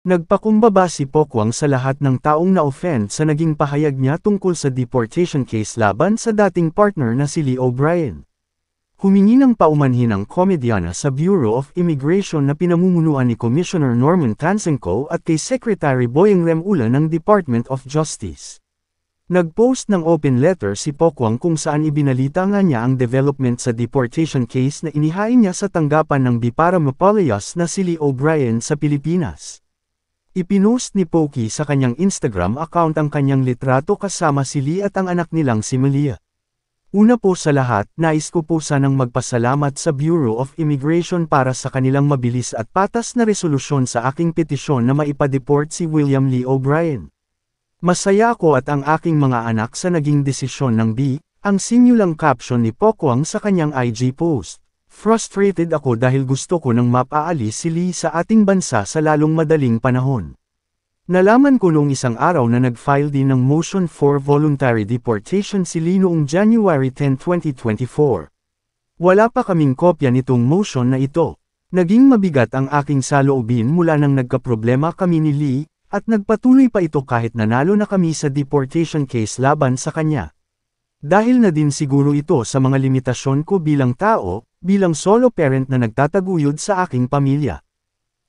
Nagpakumbaba si Pokwang sa lahat ng taong na-offend sa naging pahayag niya tungkol sa deportation case laban sa dating partner na si Lee O'Brien. Humingi ng paumanhin ang komedyana sa Bureau of Immigration na pinamumunuan ni Commissioner Norman Tanzenko at kay Secretary Boyeng Remulla ng Department of Justice. Nag-post ng open letter si Pokwang kung saan ibinalita nga niya ang development sa deportation case na inihain niya sa tanggapan ng Bipara Mapallayas na si Lee O'Brien sa Pilipinas. Ipinost ni Pokey sa kanyang Instagram account ang kanyang litrato kasama si Lee at ang anak nilang si Malia. Una po sa lahat, nais ko po sanang magpasalamat sa Bureau of Immigration para sa kanilang mabilis at patas na resolusyon sa aking petisyon na maipadeport si William Lee O'Brien. Masaya ako at ang aking mga anak sa naging desisyon ng B, ang sinyulang caption ni Pokwang sa kanyang IG post. Frustrated ako dahil gusto ko nang mapaalis si Lee sa ating bansa sa lalong madaling panahon. Nalaman ko noong isang araw na nag-file din ng motion for voluntary deportation si Lee noong January 10, 2024. Wala pa kaming kopya nitong motion na ito. Naging mabigat ang aking saloobin mula nang nagkaproblema kami ni Lee, at nagpatuloy pa ito kahit nanalo na kami sa deportation case laban sa kanya. Dahil na din siguro ito sa mga limitasyon ko bilang tao, bilang solo parent na nagtataguyod sa aking pamilya.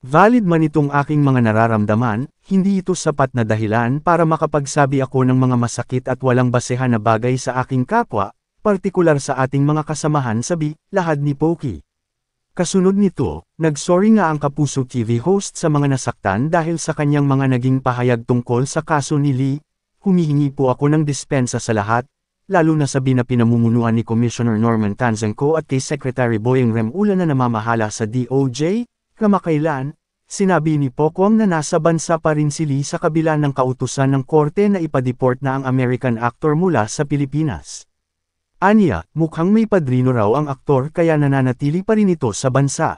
Valid man itong aking mga nararamdaman, hindi ito sapat na dahilan para makapagsabi ako ng mga masakit at walang basehan na bagay sa aking kapwa, partikular sa ating mga kasamahan sa lahad ni Pokey. Kasunod nito, nagsorry nga ang Kapuso TV host sa mga nasaktan dahil sa kanyang mga naging pahayag tungkol sa kaso ni Lee. Humihingi po ako ng dispensa sa lahat, lalo na sa pinamumunuan ni Commissioner Norman Tanzenko at kay Secretary Boyeng Remulla na namamahala sa DOJ, kamakailan, sinabi ni Pokwang na nasa bansa pa rin si Lee sa kabila ng kautusan ng korte na ipadeport na ang American actor mula sa Pilipinas. Aniya, mukhang may padrino raw ang aktor kaya nananatili pa rin ito sa bansa.